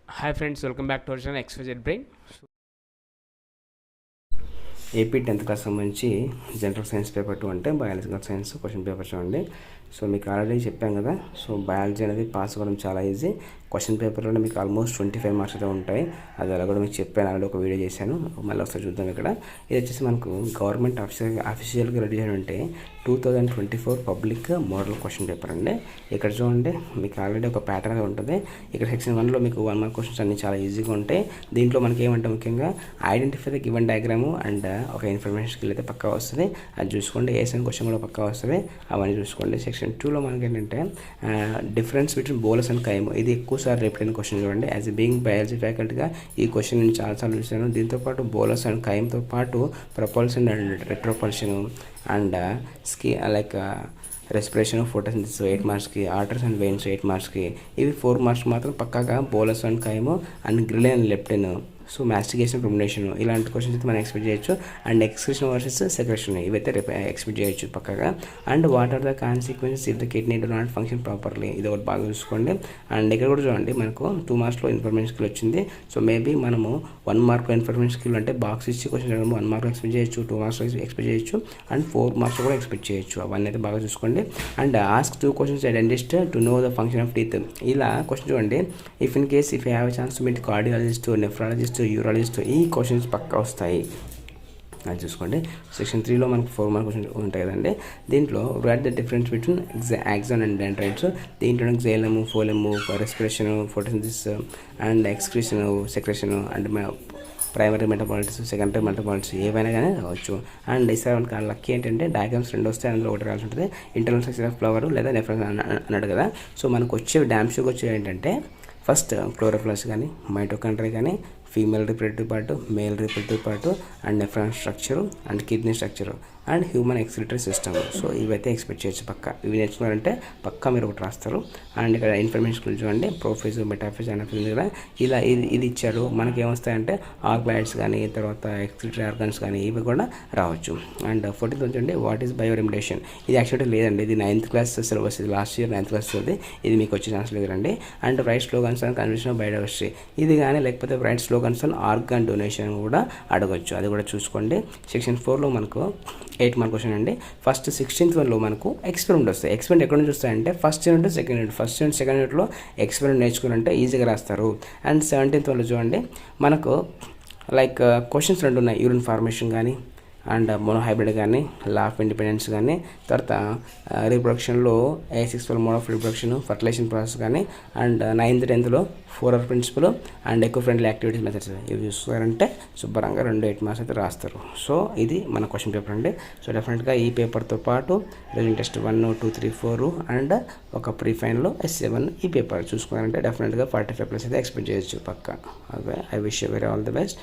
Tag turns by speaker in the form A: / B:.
A: Hi friends, welcome back to our channel XYZ Brain.
B: AP 10th class సంబంధించి general science paper 2 అంటే biological science question paper చూడండి. So మీకు already చెప్పాం కదా, so biology అనేది pass అవ్వడం చాలా ఈజీ. క్వశ్చన్ పేపర్లోనే మీకు ఆల్మోస్ట్ 25 మార్క్స్ అయితే ఉంటాయి. అది అలా కూడా మీకు చెప్పాను, ఆల్రెడీ ఒక వీడియో చేశాను, మళ్ళీ ఒకసారి చూద్దాం. ఇక్కడ ఇది వచ్చేసి మనకు గవర్నమెంట్ అఫీషియల్గా రెడీ అంటే 2024 పబ్లిక్ మోడల్ క్వశ్చన్ పేపర్ అండి. ఇక్కడ చూడండి, మీకు ఆల్రెడీ ఒక ప్యాటర్న్ ఉంటుంది. ఇక్కడ సెక్షన్ 1లో మీకు 1 మార్క్ క్వశ్చన్స్ అన్ని చాలా ఈజీగా ఉంటాయి. దీంట్లో మనకి ఏమంటే ముఖ్యంగా identify the given diagram and ఒక ఇన్ఫర్మేషన్ స్కిల్ అయితే పక్కా వస్తుంది. అది చూసుకోండి. ఏసన్ క్వశ్చన్ కూడా పక్కా వస్తుంది, అవన్నీ చూసుకోండి. సెక్షన్ 2లో మనకి ఏంటంటే డిఫరెన్స్ బిట్వీన్ బోలస్ అండ్ కైమ్, ఇది ఎక్కువసారి రిపీట్ అయిన క్వశ్చన్ చూడండి. యాజ్ ఎ బీయింగ్ బయాలజీ ఫ్యాకల్టీగా ఈ క్వశ్చన్ నేను చాలాసార్లు చూశాను. దీంతోపాటు బోలస్ అండ్ కైమ్తో పాటు propulsion and retropulsion and like respiration photosynthesis 8 మార్క్స్కి, ఆర్టర్స్ అండ్ వెయిన్స్ 8 మార్క్స్కి, ఇవి 4 మార్క్స్ మాత్రం పక్కాగా bolus and chyme and ghrelin and leptin, so mastication ప్రొమినేషన్, ఇలాంటి క్వశ్చన్స్ అయితే మనం ఎక్స్పెక్ట్ చేయొచ్చు. అండ్ ఎక్స్క్రీషన్ వర్సెస్ సెక్రెషన్, ఇవైతే ఎక్స్పెక్ట్ చేయొచ్చు పక్కగా. And what are the consequences if the kidney do not function properly, ఇది ఒకటి బాగా చూసుకోండి. అండ్ ఇక్కడ కూడా చూడండి, మనకు 2 మార్క్స్లో ఇన్ఫర్మేషన్ స్కిల్ వచ్చింది. సో మేబీ మనము 1 మార్క్ ఇన్ఫర్మేషన్ స్కిల్ అంటే బాక్స్ ఇచ్చి క్వశ్చన్ చేయడం 1 మార్క్ ఎక్స్పెక్ట్ చేయొచ్చు, 2 మార్క్స్ ఎక్స్పెక్ట్ చేయొచ్చు, అండ్ 4 మార్క్స్ కూడా ఎక్స్పెక్ట్ చేయొచ్చు. అవన్నీ అయితే బాగా చూసుకోండి. And ask 2 questions dentist to know the function of teeth, ఇలా క్వశ్చన్ చూడండి. If in case if you have chance to meet cardiologist, nephrologist, urologist, ఈ క్వశ్చన్స్ పక్కా వస్తాయి. అది చూసుకోండి. సెక్షన్ 3లో మనకు 4 మార్క్ క్వశ్చన్స్ ఉంటాయి కదండి. దీంట్లో write the difference between axon and dendrites, దీంట్లో xylem, phloem, respiration, photosynthesis and excretion, secretion and primary metabolites, secondary metabolites, ఏవైనా కానీ రావచ్చు. అండ్ ఈసారి లక్కీ ఏంటంటే డయాగ్రామ్స్ 2 వస్తాయి, అందులో ఒకటి రావాల్సి ఉంటుంది. ఇంటర్నల్ స్ట్రక్చర్ ఆఫ్ ఫ్లవర్ లేదా నెఫ్రాన్ అన్నాడు కదా. సో మనకు వచ్చే డ్యామ్ షూగా వచ్చేవి ఏంటంటే ఫస్ట్ క్లోరోప్లాస్ట్ కానీ, మైటోకాండ్రియా కానీ, female reproductive part, male reproductive part, and nephron structure and kidney structure and human excretory system. So ఇవైతే ఎక్స్పెక్ట్ చేయొచ్చు పక్క. ఇవి నేర్చుకున్నారంటే పక్కా మీరు ఒకటి రాస్తారు. అండ్ ఇక్కడ ఇన్ఫర్మేషన్ గురించి చూడండి, ప్రోఫేజ్, మెటాఫేజ్, అనాఫేజ్ కదా, ఇలా ఇది ఇచ్చారు. మనకి ఏమొస్తాయంటే ఆర్గ్లైడ్స్ కానీ, తర్వాత ఎక్స్క్రిటరీ ఆర్గన్స్ కానీ, ఇవి కూడా రావచ్చు. అండ్ 14th చూడండి, వాట్ ఈస్ బయోరెమిడేషన్, ఇది యాక్చువల్లీ లేదండి, ఇది 9th క్లాస్ సిలబస్, ఇది లాస్ట్ ఇయర్ 9th క్లాస్ ఉంది, ఇది మీకు వచ్చే ఛాన్స్ లేదండి. And right slogans and conversion of biodiversity, ఇది కానీ లేకపోతే right slogans and organ donation కూడా అడగచ్చు, అది కూడా చూసుకోండి. సెక్షన్ 4లో మనకు 8 మార్క్ క్వశ్చన్ అండి. ఫస్ట్ 16th వన్లో మనకు ఎక్స్పెరిమెంట్ వస్తాయి. ఎక్స్పెరిమెంట్ ఎక్కడ నుంచి వస్తాయంటే first unit, second unit. First unit, second యూనిట్లో ఎక్స్పెరిమెంట్ నేర్చుకున్నారంటే ఈజీగా రాస్తారు. అండ్ 17th వన్లో చూడండి, మనకు లైక్ క్వశ్చన్స్ 2 ఉన్నాయి, యూరిన్ ఫార్మేషన్ కానీ అండ్ మోనోహైబ్రిడ్ కానీ, లా ఆఫ్ ఇండిపెండెన్స్ కానీ, తర్వాత రీప్రొడక్షన్లో A6 mode of reproduction, fertilisation process కానీ, అండ్ 9th 10thలో 4R principle and eco friendly activities methods, ఇవి చూస్తారంటే శుభ్రంగా 2 8 మార్క్స్ అయితే రాస్తారు. సో ఇది మన క్వశ్చన్ పేపర్ అండి. సో డెఫినెట్గా ఈ పేపర్తో పాటు రిజన్ టెస్ట్ 1, 2, 3, 4 అండ్ ఒక ప్రీ ఫైనల్లో S7 ఈ పేపర్ చూసుకున్నారంటే డెఫినెట్గా 45+ అయితే ఎక్స్పెక్ట్ చేయొచ్చు పక్కా. Okay, I wish you very all the best.